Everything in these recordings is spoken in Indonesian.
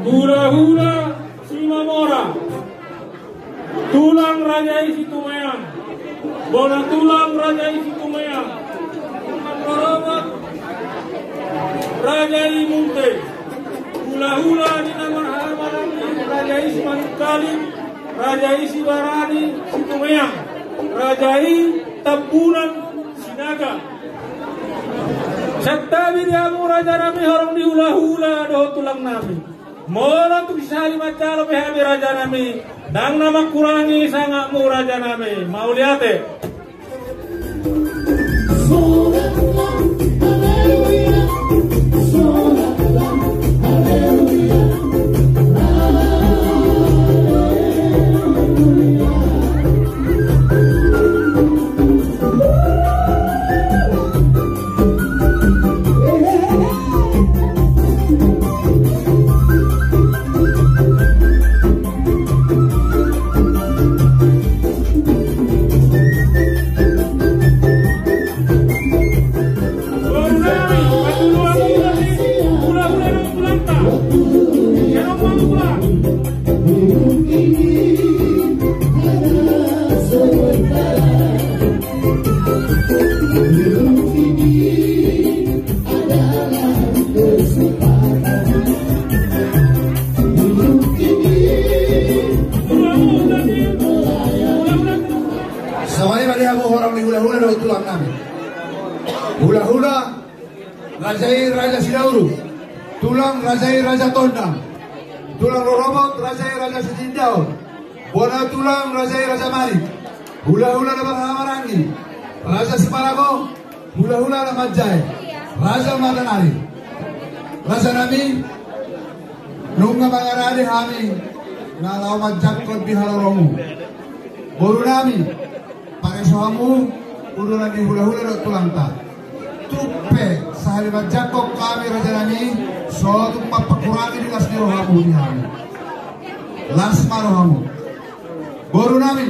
Hula-hula Simamora, tulang Raja Isi Tumayang, bola tulang Raja Isi Tumayang, Korobot Raja Imunte, hula-hula di nama Hamarani Raja Isi Manukali, Raja Isi Barani Situmayang, Raja I Tambunan Sinaga. Saktabi diamu Raja Nami horong di hula-hula doh tulang nami. Mola tu disali macalo behami Raja Nami. Dang nama kurangi sangatmu Raja Nami. Mau lihat hula-hula Rajai Raja Sidauru, tulang Rajai Raja Tondang, tulang Rorobot Rajai Raja Sejindau, bola tulang Rajai Raja Mari, hula-hula Nama Hamarangi, Raja Siparago, hula-hula Nama Jai, Raja Madanari, Raja Nami, nunga Bangarade Hami, Nalau Majakot Bihaloromu, Boru Nami, pakai sohamu, udah lagi hula-hula dok tulang ta. Tupe sahari Jakok kami Raja Nami, so tumpak pakurangi di las rohamu di hami. Lasma rohamu. Boru Nami.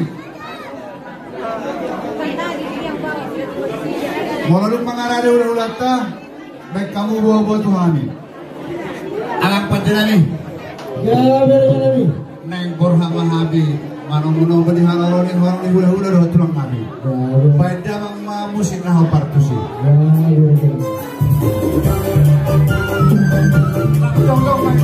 Molaluk mangarade hula-hula ta, baik kamu bawa-bawa tuhami. Alang Panjenami. Ya Raja Nami. Neng borhama habi. Manong-manong beli halaloni orang di hula-hula doh tulang kami. Baik damang musik nah partusi. Tong-tong main.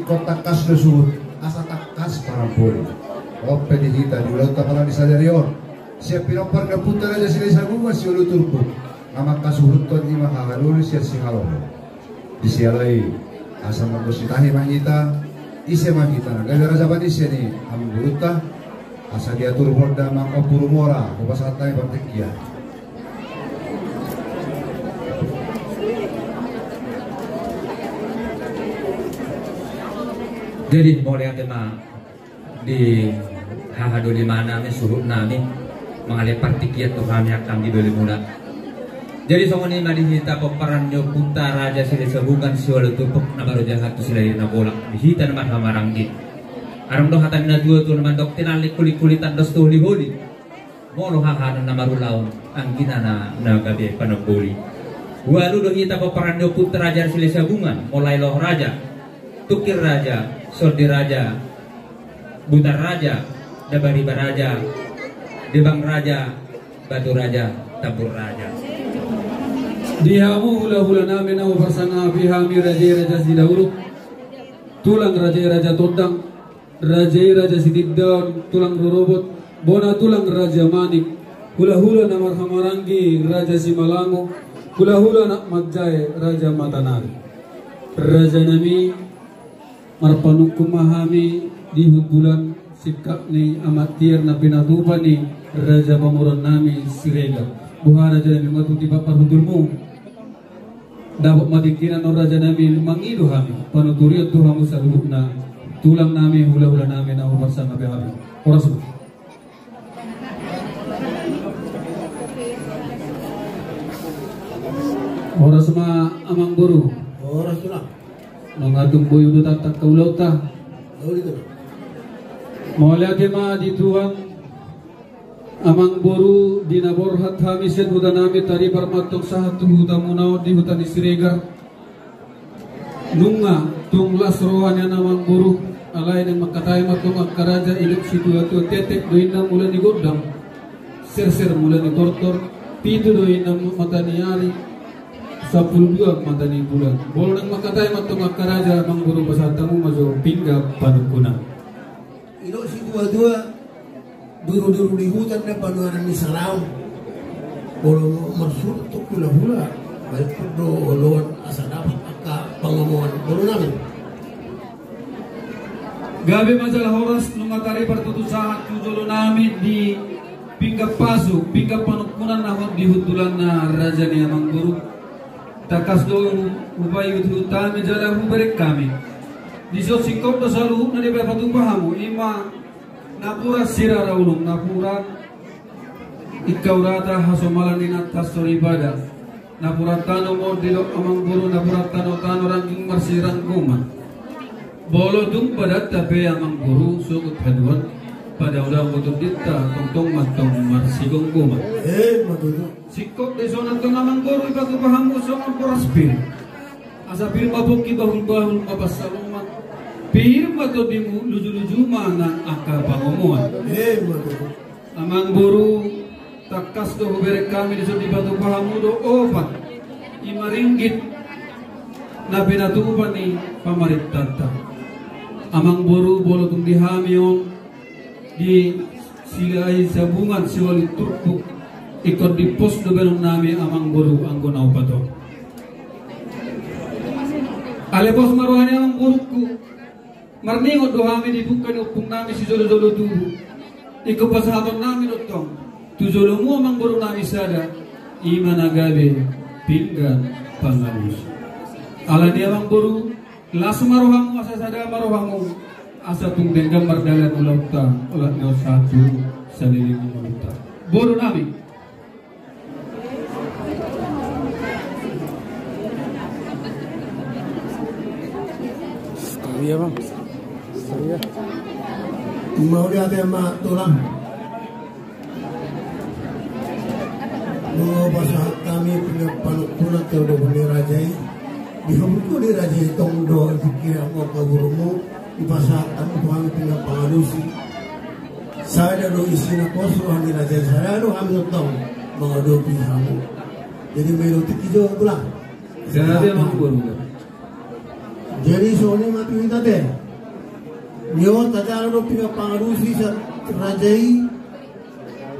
Kota kas lesuhut asa takas parampuri ope dihita di ulau tapala di sadarion siap pinopar na putar aja sila sagunga si ulu turku nama kasuhuton ima hagaluri siya singaloho di sialai asa magusitahi mangita ise mangita na gaya rajaban isya ni amburuta asa diatur horda makapurumora kupasatay pantikya. Jadi boleh tema di hahado di mana nih suruh nami mengalih partikiat tuh kami akan dibeli muda. Jadi songoni madi hita peperan yo puta raja sila sebungan siwala tupuk na baru jahat tu sila na bolak dihita naman hamaranggi. Arang do hatan na dua tu naman dok tinalik kulit-kulitan dos tu holi-holi. Molo hahanan na marulaon ang ginana na gabi panaguli. Walu do hita peperan yo puta raja sila sebungan mulai loh raja, tukir raja, sordi raja, butar raja, Dabari Baraja, Debang Raja, Batu Raja, Tabur Raja. Dihamu hula-hula namin ang bersama pihami raja-raja si dahulu. Tulang raja-raja Tondang, raja-raja si Tiddaun, tulang Rorobot, bona tulang Raja Manik, hula-hula na Marhamarangi, Raja si Malango, hula-hula na Magjay, Raja Matanari. Raja nami marpanuk kumahami di hubulan sikap ni amatir na pinatupan ni Raja Pamuron nami Siregar. Buha Raja nami matuti bapak hudulmu dapat madikinan no Raja nami mangidu kami panuturiat Tuhanmu sa lubuk na tulang nami hula-hula nami na uparsan na behami. Oras mo. Oras ma amang guru. Oras tu lah. Nongatong boy udah tatak kaulaw ta. Tahu itu. Maulati ma di Tuhan amang boru dinaborhat hamisin huda nami tari parmatok sahat huda munao di hutan Siregar. Nunga tung lasrohan yang amang boru alay ng makatay matung agkaraja ilip situatu tetek doin na mula ni Godam. Ser-ser mula ni Tortor. Pito doin na mataniari. 10 matani bulan. Bolo nang makatay matong akaraja mang guru pasatamu majo pingga panukuna. Ilo si dua-dua duru-duru di hutan na panuaran ni Salam. Bolo marsur to hula-hula. Baik do oloan asa dapat aka pangamuan bolo namin. Gabi majalah horas nung atari partutu saat judolo namin di pingga pasu, pingga panukunan na di hutulan na raja ni amang guru. Takas do upay utami jala hubarek kami. Diso sikop do salu na di bapatu pahamu ima napura sira raulung napura ikaw rata hasomalan ni natas soribada napura tano mo dilo amang guru napura tano ranking marsirang kuman. Bolo dung padat tapi amang guru sugut haduan pada udah butuh dita tong matong marsigong kuman. Matuto. Sikop deso nantong amang guru ibago pahamu so ang poraspil. Asa pir mabuki bahul mabasaluman. Pir mato di luju-luju manang akal pangomuan. Matuto. Amang guru takas do huberek kami deso di bago pahamu do opat. 5 ringgit na pinatupan ni pamaritata. Amang guru bolo tung dihamion di silai sabungan siwali turpuk ikut di pos do belum nami amang guru anggo nau pato. Ale pos maruhani amang guruku marningot do hami dibuka ni upung nami si jolo-jolo tubu. Ikut pasahaton nami dotong tujolo mu amang guru nami sada iman agabe pinggan pangalus. Ala ni amang guru las maruhamu asa sada maruhamu asa tung denggam mardalan ulauta ulat nyo satu saliling ulauta. Guru nami Iya bang. Iya. Mau lihat sama tulang. Nunggu pasal kami punya panukuna ke udah rajai. Dihubungku di rajai tongdo fikir mau ke gurumu di pasal kami kami punya pengalusi. Saya do isi na kosuhan di rajai saya do kami tong mengadopi kamu. Jadi melodik hijau tulang. saya dia mang guru. Jadi soalnya mati minta deh. Nyo tadi ada punya pengarusi sa rajai.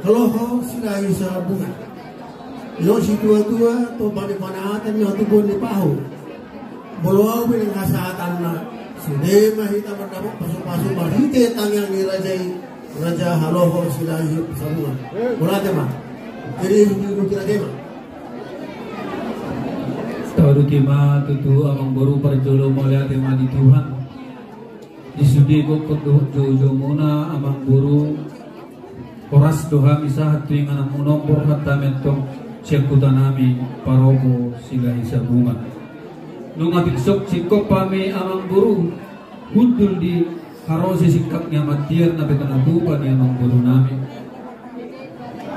Kalau kau silai sa bunga. Nyo si tua-tua to panipanaatan nyo to pun di pahu. Bolo bin kasatan na. Sudah mahita mendapat pasuk-pasuk mahite tangyang ni rajai. Raja haloho silai sa bunga. Bola tema. Jadi hidup kita tema. Tahu kima tutu amang guru perjolo mulia tema di Tuhan. Disudi ko jojo muna amang guru oras doha misah hatu yang anak munompor hatta mentong sekutan nami parobo sila isabungan. Nung apiksok sikop pami amang guru hudul di harosi sikapnya matiar na betanatupan ni amang guru nami.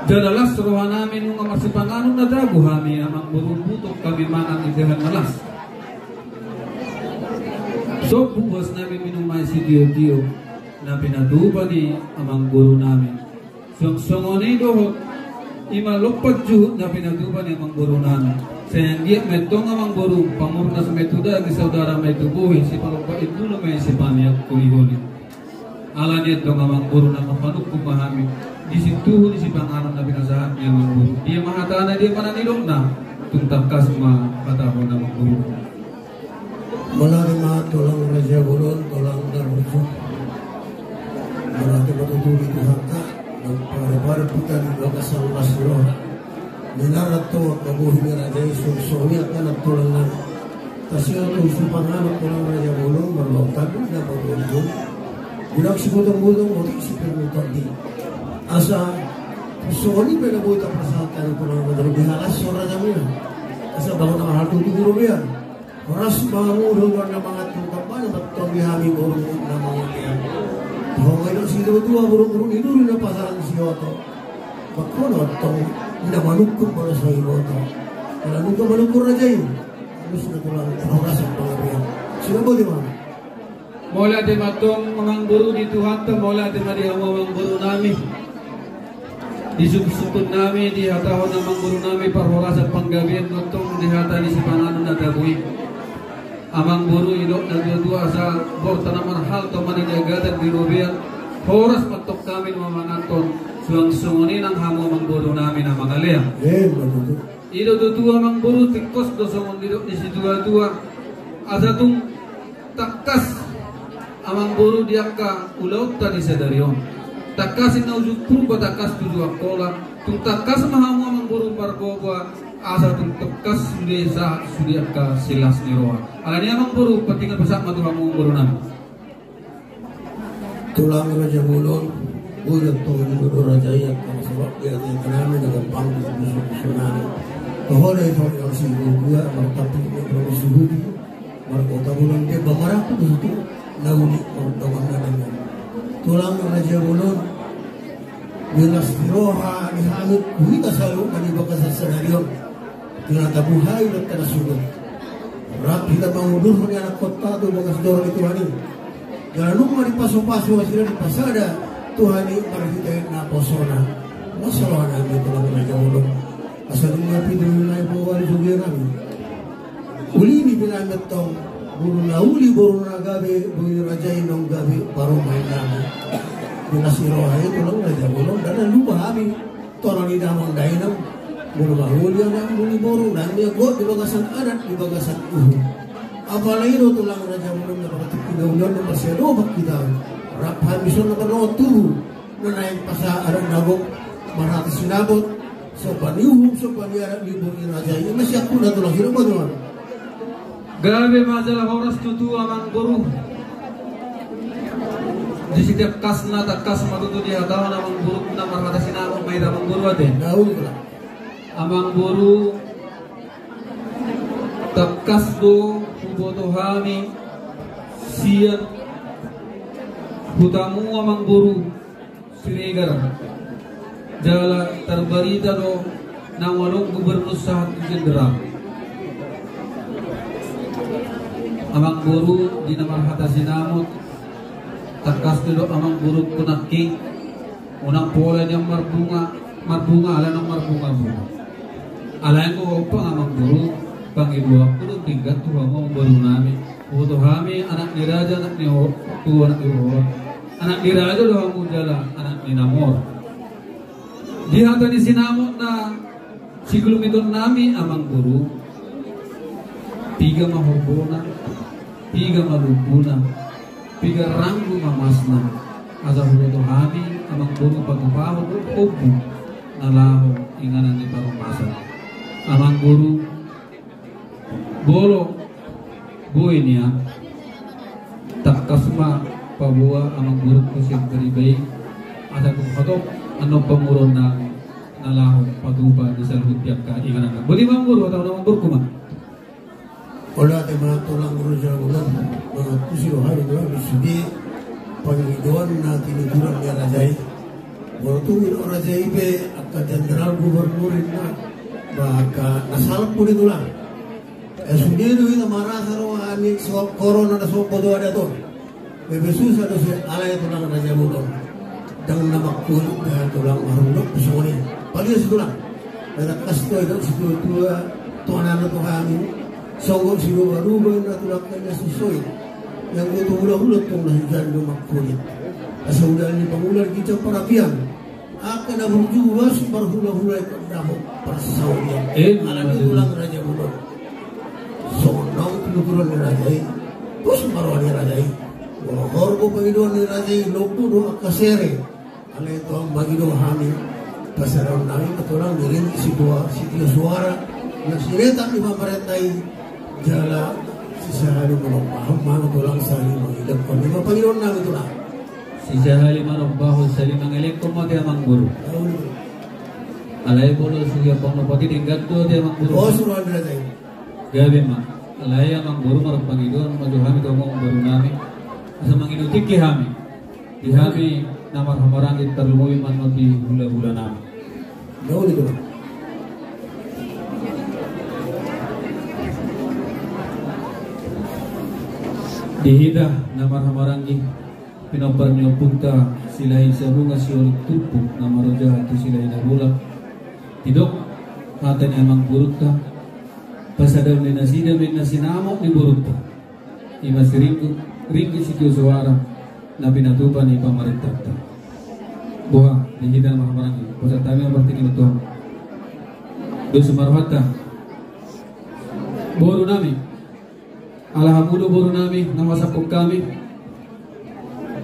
Dadalas roha namin nung amasipanganong nadago hami amang burubutok kami manang idehan malas. So buwas namin minumay si Dio na pinatupa ni amang guru namin. Sungsungonay dohot, imalupad juhut na pinatupa ni amang guru namin. Sayanggiat metong amang guru, pamurnas metuda agi saudara metubuhi, si palupa itu may si paniak kuli-huli. Ala niya itong amang guru na mapanuk kumahami, di situ si pangalan na pinasahat ni amang guru. Dia mahatana dia pananilong na, tuntangkas makataho na amang guru. Malaki tulang raja bulon, tulang darujud. Malaki matutuli Tuhan ka, nagpare-pare puta di bagasan masroh. Nilarat to, kabuhin ni Raja Yesus, sumiyak ka nagtulang na. Kasi ang supanganap tulang raja bulon, marlotag na pag-ulong. Bilang sigutang-gutang, muli isipin mo tadi. Asa, suoni pa na buhay tapasatan ng tulang raja bulon, bihalas sa raja mo yan. Asa, bago na mahal tutuguro mo yan. Oras mga ulong na mga tungkapan at pamihami urong na mga yan. Kung ngayon si Dua burung-burung itu na pasaran si Yoto. Bakono itong namanukot para sa Yoto. Kaya nung kamanukot na dyan, harus na tulang oras ang pangabihan. Sino po di ba? Mula di matong mga guru di Tuhan ta, mula di madihang mga guru namin. Disukut namin, dihatahon ng mga guru namin para oras ang panggabihan itong dihata ni si Panganon na Dabuy. Amang guru ilok nagdudua sa borta naman hal to manigagatan di Rubian. Horas patok kami mamangaton suang-sunguni ng hamo amang guru namin ang mga liya. Ilo dudua amang guru tikos do sungon didok ni si dua-dua. Asa tung takas amang guru diaka ulaut tadi sedarion. Takasin na ujud purba takas dudua kola. Tung takas mahamo amang guru pargoba. Asa tung takas sudesa sudiaka silas ni roa. Alani amang guru patingan pasak matuhang mong guru namin. Tulang raja bulon, udah tuh di guru raja yang kalau sebab dia yang kami dengan panggung susunani. Kahore itu yang si guru martapi yang suhudi, markota bulon dia bamarah tu itu nauli orang nabi. Tulang raja bulon, bilas roha di hamid, kita selalu kami bakas senarion. Kita buhay dan kita sudah. Rat kita mengudur ni anak kota tu bagas dorong itu hari. Jangan lupa di paso-paso sila di pasada Tuhan ini para kita na posona. Masalah na ito lang na jawab. Asal nga pinili na ipo wali sugi kami. Uli ni pinamet tong buru na uli buru na gabi buru raja inong gabi baru main kami. Binasiro ay ito lang na jawab. Dan lupa kami tolong di damang dainam. Buru mahuli na uli buru na niya go di bagasan adat di bagasan apalagi itu tulang raja belum dapat pinaulan dan masih robak kita. Raphan bison na panotu na naik pasa ada nabok marata sinabot so paniuhum so paniara libur raja ini masih aku na tulang hirap mo. Gabi majalah horas tutu amang guru. Di setiap kas na takas matutu di hatawa amang guru na marata sinabot may amang guru ate. Daun pula. Amang guru takas do boto hami siyan hutamu amang guru Siregar jala terbarita do ng walong gubernur sa jenderal amang guru di namarhata sinamot takas do amang guru kunaking unang pola niyang marbunga ala ng marbunga alayan ko pa amang guru Pangidua kudu tingkat Tuhan mau baru nami, foto kami anak ni raja anak ni tua anak ni anak ni raja doang mujala anak ni namor. Di hata di sinamot na si kilometer nami amang guru, 3 mahurbona, 3 malupuna, 3 ranggu mamasna. Asa foto kami amang guru pagpapaw upo nalaho inganan ni parumasan. Amang guru bolo buhay niya takasma pabuwa amang gurut ko siyang karibay asa kong patok ano pamuron na nalaho padupa di sa hudyak ka inganan buli mga guru atau namang guru kuma wala tayo mga tulang guru sa ulan mga kusirohan ito bisudi pangidoan na tinuturan niya rajay walaupun rajay be akka jenderal gubernurin na baka nasalap po nito lang sendiri itu marah sama amin corona na sopo do ada tuh bebesusa do se alay tulang raja budon dang nama kulit dan tulang marundok pesoni pagi setulang ada kasto itu situ tua tuanan itu kami songgon situ baru benar tulang kaya sesuai yang itu ulah-ulah tuh lah jangan makulit asal udah ini pengular kita perapian akan ada berjuas berhula-hula itu dapat persaudian ala tulang raja budon sonong tulang raja terus marwani raja Horgo pagidon ni Raja Lopo do akasere ale to ang bagido hami pasaraw namin katulang dirin sitio suara na sireta ni maparetay jala si sahali manong bahang tulang sali mangilap kami mapagidon namin tulang si sahali manong bahang sali mangilap kumati amang guru alay bolo siya pang napati tingkat do di amang guru suruhan Raja gabi ma alay amang guru marang pagidon majuhami to mong baru namin asa manginutik ki hami di hami namar hamarangit terlumui manot di hula-hula nami jauh itu dihidah namar hamarangi pinoparnyo punta silahin sa bunga siulit tupuk namar jahat tu silahin nabulak tidok hatan emang burukta pasadam ni nasidam ni nasinamok ni burukta ima siringku ringgit sitio suara na pinatupan ni pamarintah buha dihidan mahamarangin pasal kami ang bertingin ito doon sumarwata boro nami alhamudo boro nami namasapog kami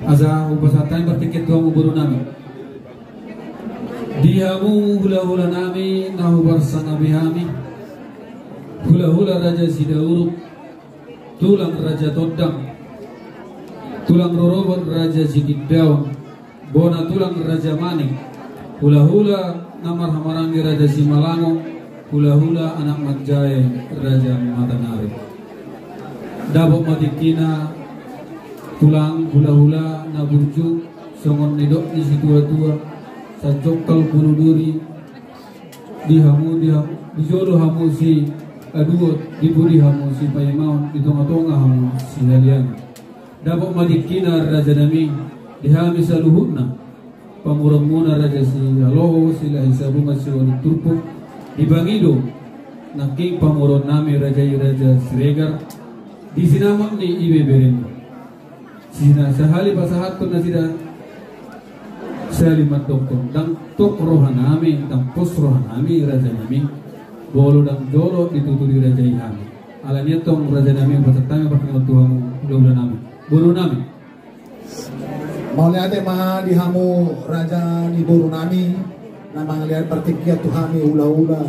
asa upasa tayo bertingin ito ang boro nami dihamu hula-hula nami nahubarsa nabi hami hula-hula Raja Sidauruk tulang Raja Todang tulang rorobot Raja Sididdaun bona tulang Raja Manik hula-hula namar hamarangi Raja Simalango hula-hula anak Majaya Raja Matanari dabok matikina tulang hula-hula naburju songon nidok di situa-tua sajokal punuduri dihamu dijodoh hamu si aduot dibudi hamu si payamaun ditonga-tonga hamu si halian dapat madikina Raja Nami dihami saluhutna pamurang muna Raja si Haloho sila hisabunga si Wali Turpo dibangido naking pamurang nami Raja Siregar di sinamak ni Ibe Beren sina sahali pasahat na sila salimat doktor dang tok rohan nami dang pos rohan nami Raja Nami bolo dang jolo dituturi Raja Ihami alanya tong Raja Nami pasatami pakingat Tuhamu udah nami buru nami mau lihat mah dihamu Raja di buru nami nama ngelihat pertikiat tuhami ula-ula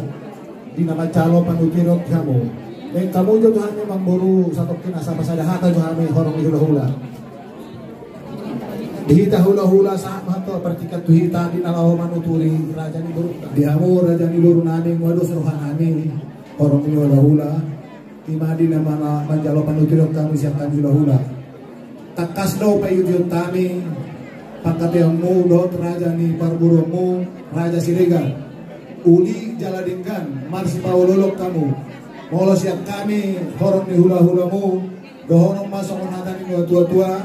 di nama calo panutirot kamu kamu jo tuhami mang buru satu kina sama sada hata tuhami horong hula-hula dihita hula-hula sama to pertikiat tuhita di nalaw manuturi Raja di buru dihamu Raja di buru nami waduh seruhan nami horong hula-hula timadi nama manjalo panutirot kamu siapkan hula-hula takas daw pa yun tami pagkatiyang mo dot Raja ni Parburomo Raja Siregar uli jaladingkan marsi paulolok kamu molo siap kami horong ni hula-hula mo dohonong masok natan ni tua-tua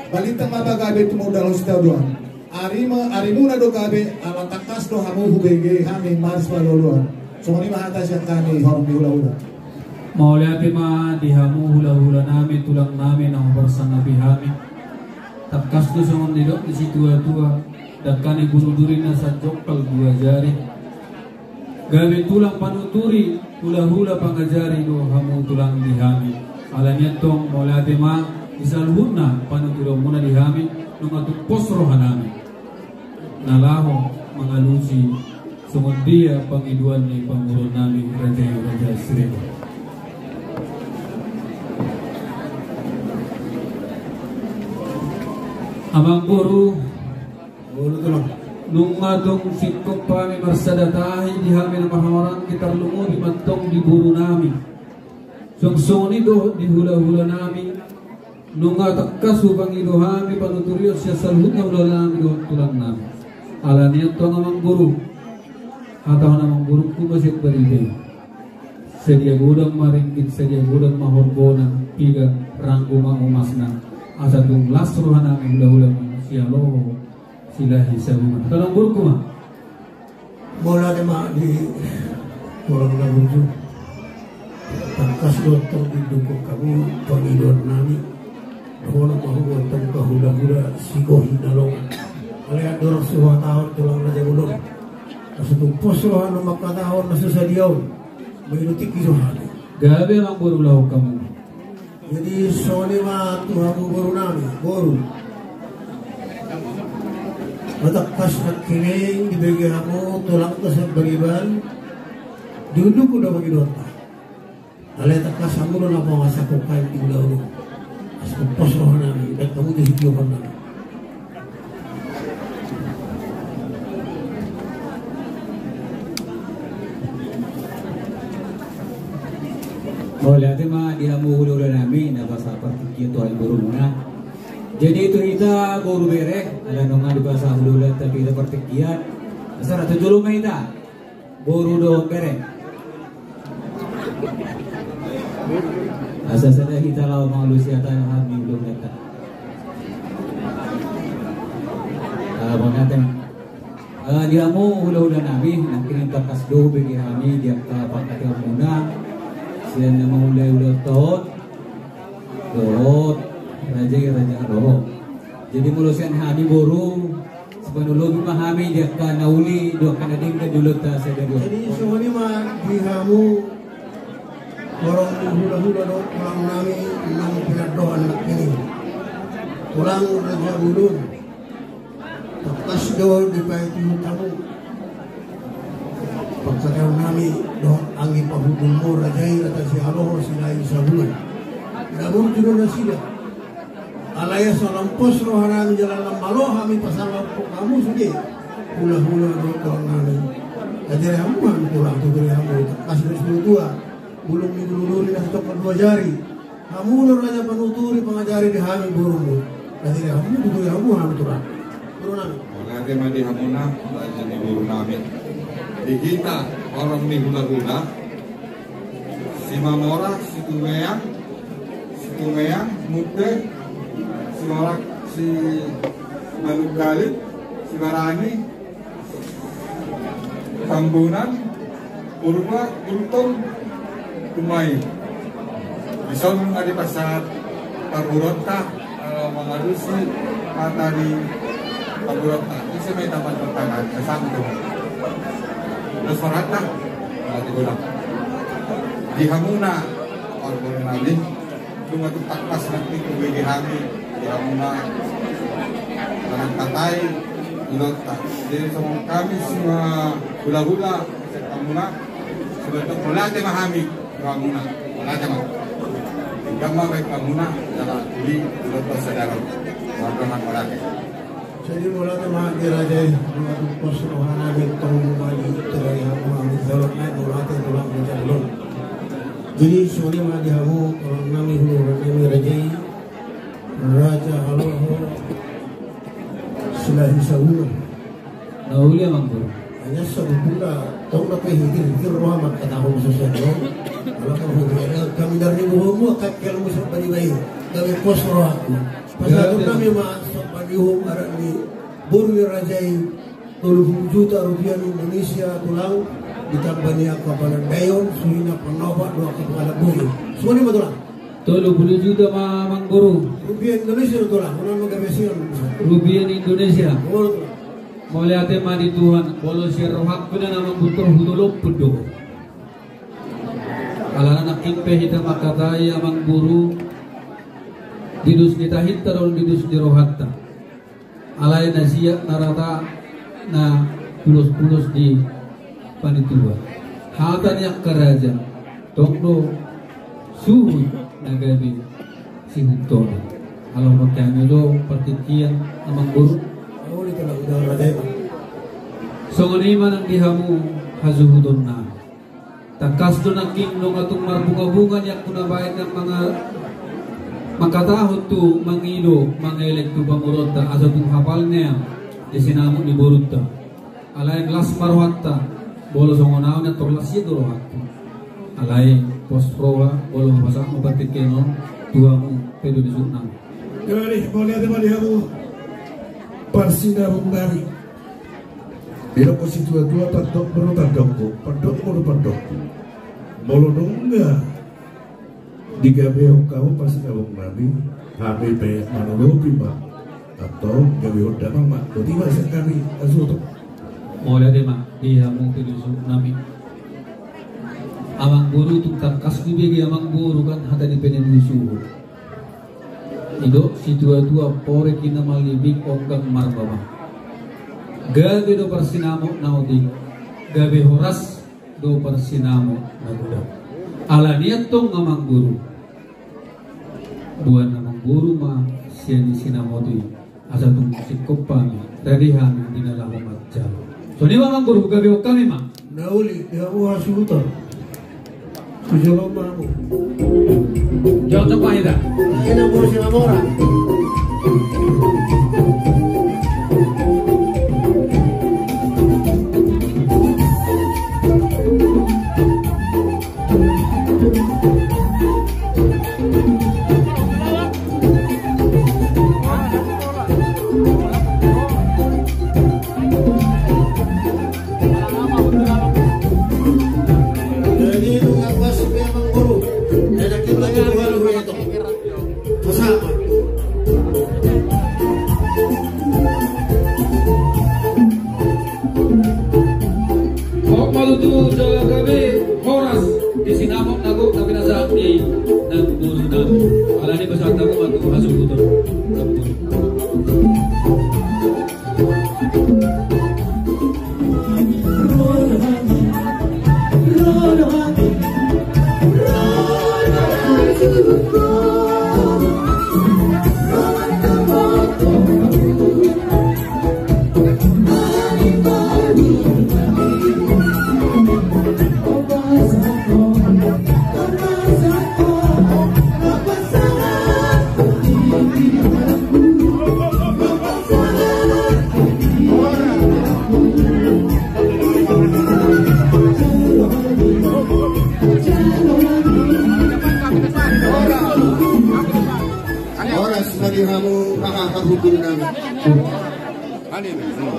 balitang mabagabe tumudal hospital doan arimuna do gabe ala takas do hamu hubege kami marsi paulolok so ni mahata siap kami horong ni hula-hula mau lihat ma dihamu hula-hula nami tulang nami nang bersama nabi hami takas tu songon didok di situa-tua dan kani bunuh duri nasa jokal dua jari gawe tulang panuturi hula-hula pangajari do hamu tulang dihami alanya tong mau lihat ma isalhuna panuturo muna dihami nungatu posro hanami nalaho mangalusi songon dia pangiduan ni pangurun nami Raja Siregar amang guru tulong nung adong sikop pami marsadatahi di hami na mahamarang kitar lungo di mantong di buru nami songsoni do di hula-hula nami nung atakas upang idohami panuturyo siya salhut na hula nami do tulang nami alaniyan to amang guru ataw namang guru kumasit baribay sedia gudang maringkit sedia gudang mahorbona piga ranggo umasna asa tung las rohana hula-hula sialo silahi sabungan kalau burku mah bola tema di orang labuju tangkas dokter didukung kamu pangidon nami bola mahu dokter kahula-hula sigohi dalongan oleh dorong sebuah tahun tulang raja bulung asutung pos rohana maka tahun nasusah diaun mengiruti kisah gabe mang buru lau kamu jadi soni mah tuhamu boru nami boru matakas nak kining dibagi kamu tulang kesat bagiban duduk udah bagi dota alai takas kamu udah napa ngasa kokai di ulah asal pos roh nami dan kamu di hidup nami boleh hati mah dia mau udah nami na bahasa pertikia tuan burung na jadi itu kita guru berek ada nonga di bahasa hululan tapi kita pertikian asal atau dulu mah kita guru do berek asal sada kita lau manusia tanah kami belum datang mengaten dia mau hululan nabi nak kirim takas do bagi kami dia pakai muna sian nama udah tot raja roh jadi mulusian hami boru sepenuh memahami dia kan nauli dua kan ading ke dulu tak sadar jadi semua ini mah dihamu orang hula-hula do tulang nami nang pinado anak ini tulang raja ulun takas do di paitu tamu paksakau nami do angin pahudulmu rajai rata si aloh silai sabulan namun juga nasida alaya salampos rohana jalan lambalo kami pasal kamu sudah hula-hula do tulang nami ajar kamu kan tulang tu dari kamu takas do dua bulung di guluri dah tok dua jari kamu nur raja panuturi pengajari di kami burungmu ajar kamu tu dari kamu kan tulang tulang Oleh madi hamuna raja di burung nami di kita orang di hula-hula si Mamora, si Tumeang, Mute, si Morak, si Malugali, si Marani, Kambunan, Purba, Kultung, Tumay. Bisa di pasar Paruronta, Mangarusi, Matani, Paruronta. Ini may tempat pertangan, kesang itu. Terus merata, nanti ulang. Di hamuna, orang nabi, cuma tu tak pas nanti kubegi hami di hamuna, orang katai, ulota. Jadi semua kami semua hula-hula, hamuna, sebetulnya ulate mahami hamuna, ulate mah. Gamma baik hamuna, dalam di ulota saudara, warga ulate. jadi mulai mah dirajai dengan pos rohana bintang mali terai hamu amu zalot naik mulai tulang menjalon jadi semuanya mah dihamu orang nami hulu nami rajai raja haloho silahi sabuna nauli amang buru hanya sabuna tahu nak hikir roh mak kata hamu sesuatu kalau kamu kami dari buahmu akan kalau musuh bani bayi kami pos roh aku pasal itu kami masuk panihum arah ni buru rajai 30 juta rupiah Indonesia tulang ditambah ni kapalan dayon suhina penobat dua kepala buru semua ni betul 30 juta mang buru rupiah Indonesia tulang orang magamesion rupiah Indonesia betul mulai ate madi Tuhan bolo siar rohak kuna nama putra hudolop pudo ala anak kimpe hita makatai amang buru didus kita hitta dan didus di rohatta alai nasiat narata na pulus-pulus di panitua hatan yak karaja tokdo suhu nagabi si huntone kalau makanya do partikian amang buru oh ni kalau udah rajai songoni manang dihamu hazuhudon na takas do naking nung atung marbunga-bungan yak kunabayan ng mga makatahot tu mangido mangelek tu pamurotta asa kung hapalnya di sinamuk ni borutta alay las marwatta bolo songonaw na torlasya dorohatta alay posprowa bolo mapasak mo patikeno tuwa mo pedo di sunang Dari boleh ada balik aku persinabung dari. Bila konstitutua tadok baru tadokku, padok baru padokku. Bolo dongga. Digabeo kau persinabung dari. HPP manologi pak atau gabeo damang mak. Tiba sekali asuto. Mulai deh mak dihamu tilusuk nami. Amang guru tungtang kasih bagi amang guru kan hata di penelusuh. Ido si tua-tua pore kina malibik onggang marbama. Gabe do persinamo naudi. Gabe horas do persinamo naguda. Ala niat tong amang guru. Buan amang guru ma siani sinamodi. Asa tung sikop pami. Dari hami dinalahu macam. So ni amang guru gabe kami ma. Nauli dia buah sultan. Kujalom mamu. Jangan coba ida. Ini bos yang orang.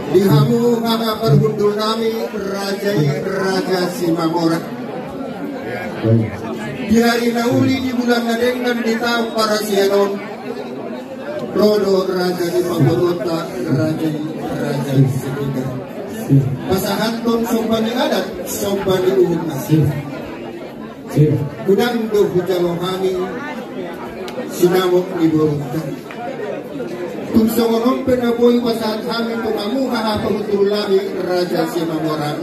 Dihamu kakak perhundul nami Raja Simamora. Di hari nauli di bulan Nadeng dan di tahun para sianon Rodo Raja di Pagorota Raja Setiga pasangan ton sombani adat sombani umat gudang do hujalohani sinamok di Borota Tumsongonom penaboy pasahan kami tumamu hahapahutul lami Raja Simamora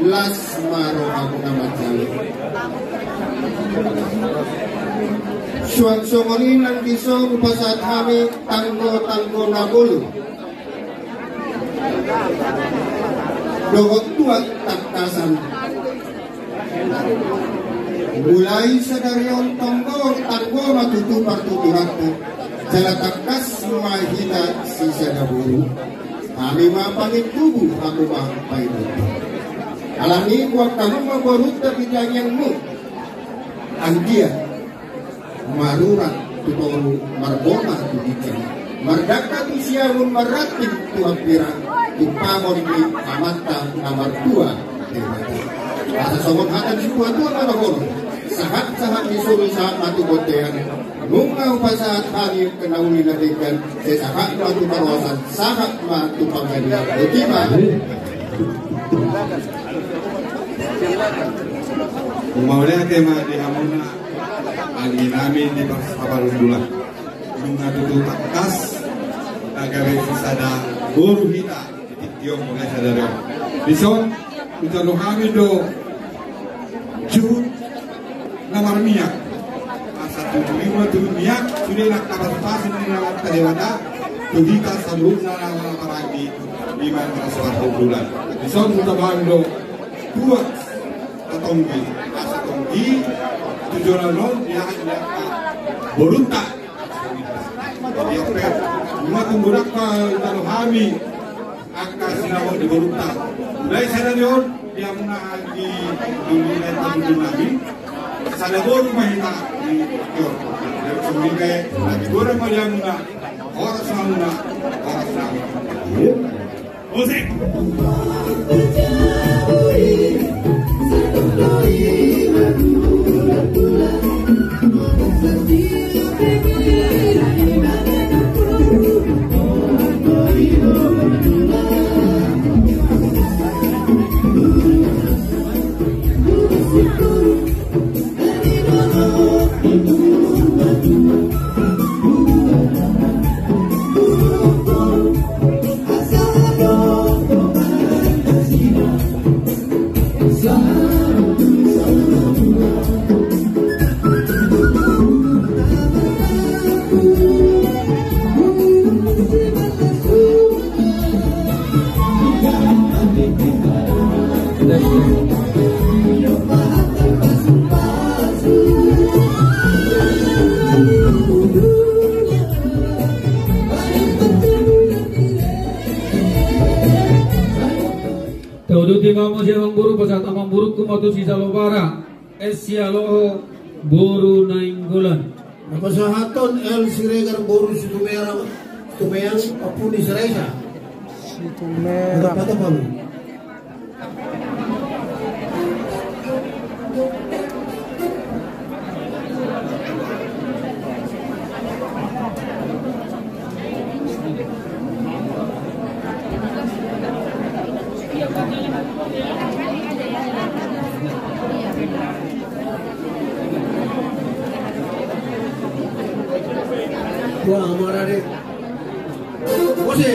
las maro aku nama jali suang-songonin ng bisong pasahan kami tanggo nabulu dogot tuat taktasan mulai sa daryon tanggo matutupar-tuturakto Jala takas mahina si Sanaburu kami mapangit tubuh aku mahampai itu alami kuak kamu maborut tapi jangan mu ang dia marurat tutoru marbona tu bicara mardaka tu siamun maratin tu hampirang tu pamon ni amata nomor 2 asa somot hatan si tua-tua manahon sahat disuruh saat matu botean Bunga upasahat kami kenauli nadikan sesahat matu kawasan sahat matu pangadilan Utima Umaulnya tema di hamuna Agi namin di Paparundula Bunga tutu takas Nagare sisada guru hita Titiong mulai sadar Dison Kita lo kami do Jun Namar minyak Satu lima tu minyak Sudah nak kapasitas Ini nak kadewata Tuhita salud Nara paragi Lima suatu bulan Dison kita bahan do Dua Tonggi Asa tonggi Tujuan non Dia hanya Borunta Dia per Rumah tunggurak Kita lo kami Angka sinawa di Borunta Mulai sana nyon Dia menang di Dunia Tanjung Nabi Sana baru mahita di Yor. Yang sembilan lagi orang yang menang Mauna bersama. Musik. Mamo siang buru pasat amang buruk kumatu si salobara esialoho buru nainggolan. Napasahaton el siregar boru situmera tumeyang apuni seresa. Situmera. Apa palu? Wah, hamaरा रे Jose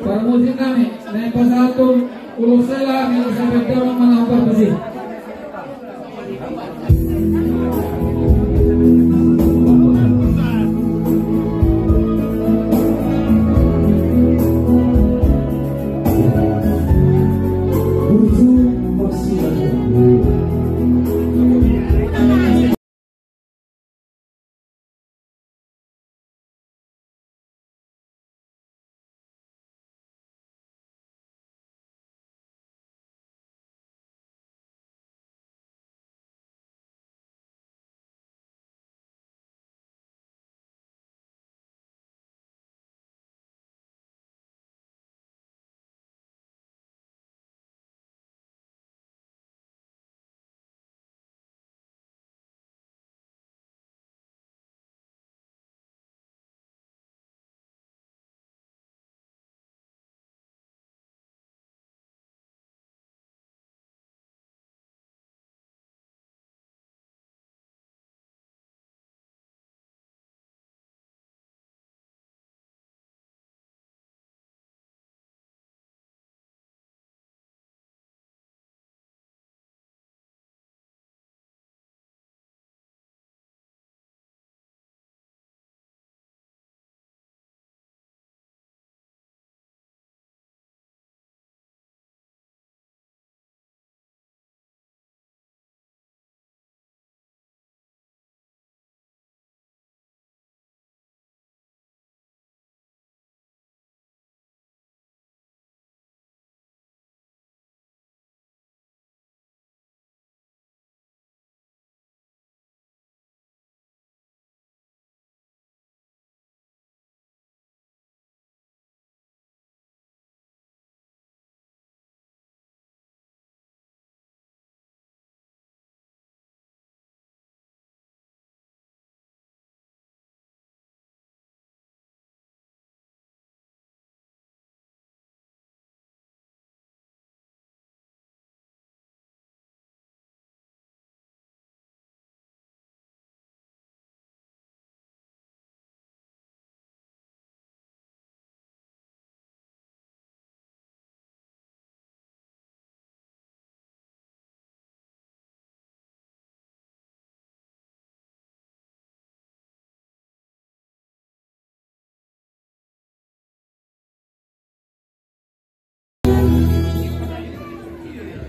para musik kami naik pasatu ulusela yang sampai dalam menambah musik.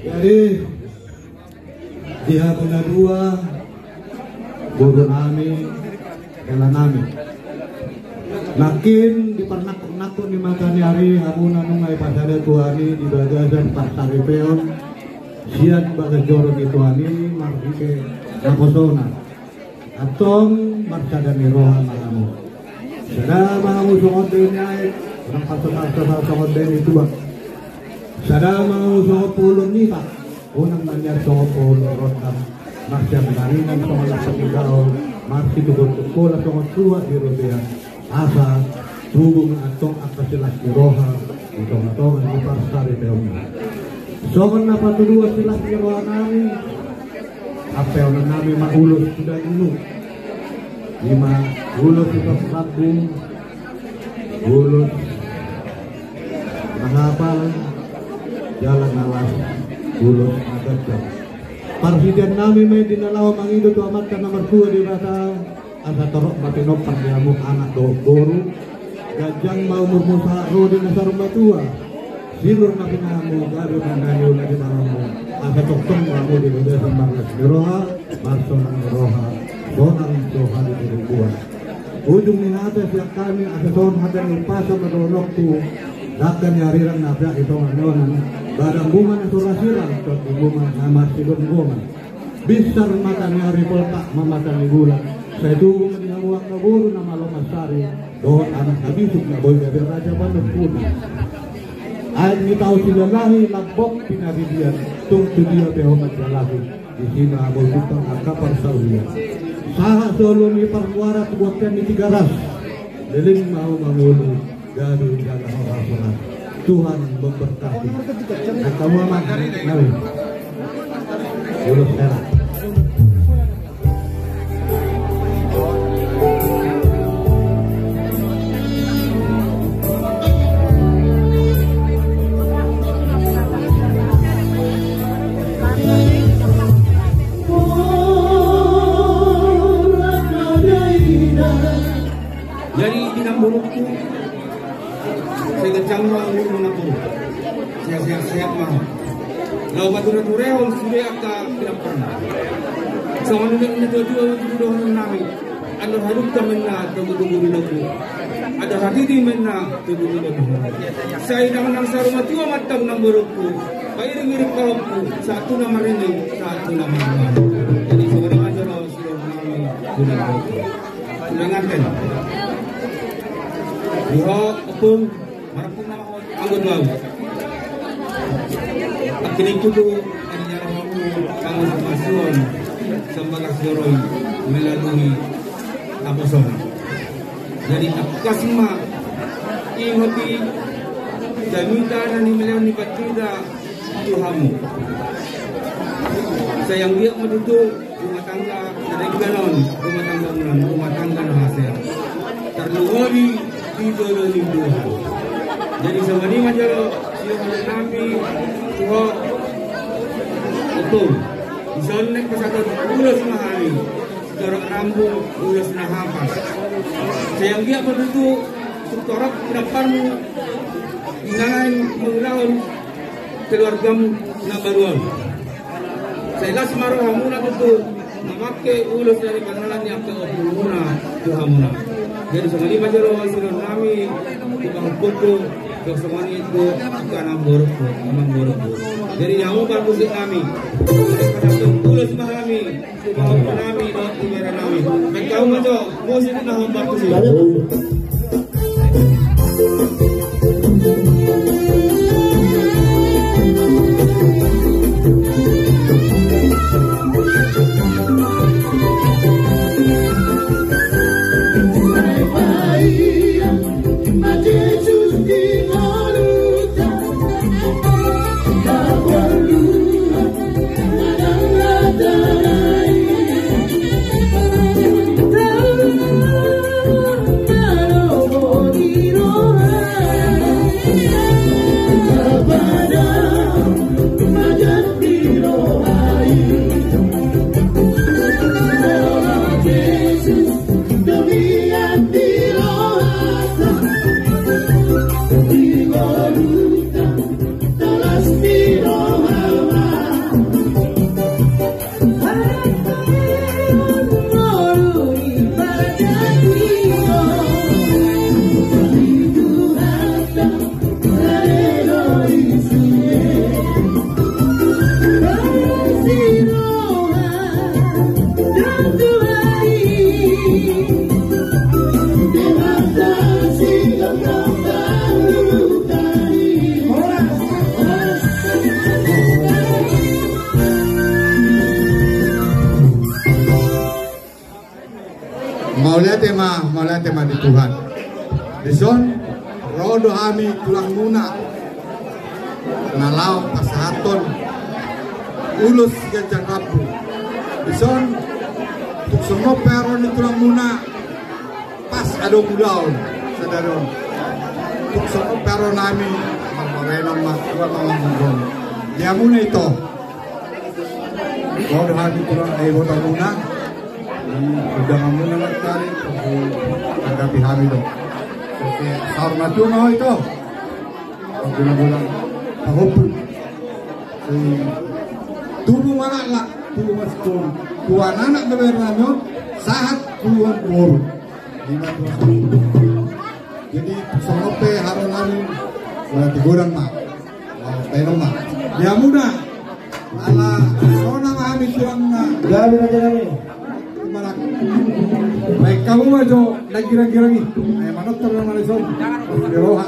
Jadi di Habuna 2 guru kami kala namin. Makin dipernak-nak ni matani hari hamuna nungay pasada tuani di bagasan pasar Ipeon siat bagajoro di tuani marike naposona atong marsada ni roha malamu sada malamu sokot din ay orang pasar sokot din itu bang sada malamu sokot pulong nita unang nanyar sokot pulong rotam marsya menarinan sokot laksakidao marsi tukul-tukul sokot tua di rodea asa hubungan atong akasilas di roha itong di pasar Ipeon sokot na patulua silas di roha namin apel na namin maulos sudah inu 5 ulos itu sabung ulos menghafal jalan alas ulos agak jauh Presiden namin may dinalaw mangido to amat ka nomor 2 di bata asa torok matinok pagdiamok anak do guru gajang mau murmusa rodi na sa rumah tua silur na pinamo garo na nanyo na di maramo asa toktong mo di bada sa marlas di roha marso ng roha bonang Tuhan di buwan ujung ni hata siya kami asa ton hata ng pasa madonok tu dakan yarirang nabya ito ano barang bunga na surasilang tot bunga na masilon bunga bisar mata ni haripol tak mamata ni bulan saya tunggu menawang na buru na malomasari doon anak nabisip na boy gabi raja bandang puna ay ngitaw sila lahi lagbok pinabibyan tung tudiyo pehomat lalahi di sini aboy butang akapar sa ulian saha solo ni parmuara tubuhkan ni tigaras liling mau mamulu gaduh dalam orang Tuhan memberkati kamu aman nabi ulus era jadi dinamburukku saya kencang mau mengaku saya sehat mau lau maturatureon sudah akka tidak pernah sama nuna dua nami ada harum kamenna tunggu lagu ada hati menna tunggu lagu saya dengan saruma tua mata namburukku bayar ngirim kaumku satu nama ini satu nama jadi seorang aja lau sudah nami guna lagu dengarkan Buho, upung, marapung nama anggun lau. Akhirnya itu ada ramu kamu masuan sambagas joroi melalui aposona. Jadi kasima ingoti jamita dan melalui batida Tuhanmu. Sayang dia menutup rumah tangga dari galon, rumah tangga hasil. Terluari itu dari Tuhan. Jadi sama ini majalo siapa nabi Tuhan betul. Misalnya kesatuan ulas mahali, sekarang rambut ulas nahapas. Sayang dia begitu tertorak kedepanmu, ingin melawan keluargamu nak baruan. Saya las maruh kamu nak betul. Memakai ulas dari panalan yang keopuluna Tuhanmu. Jadi semua majaro sudah kami tukang foto untuk semua itu karena borok. Jadi yang mau musik kami pada ulas kami tukang kami dan umera kami. Mereka majo musik nak membantu sih. Thank you. tema di Tuhan. Dison rodo kami tulang muna nalau pasahaton ulus gajah kapu. Dison untuk semua peron di tulang muna pas ada budaun sadaron. Untuk semua peron kami marmarenon makwa manggung. Dia muna itu. Rodo kami tulang botol muna. Udah muna kali agapi kami dong. Sahur maju mau itu bulan-bulan tahun tubuh mana lah tubuh masuk tuan anak kebenarannya saat tuan buru jadi sope harunani berarti goreng mah tenong mah ya mudah ala sonang kami tuang dari aja kami baik kamu maju lagi kira-kira nih manot terang malison deroha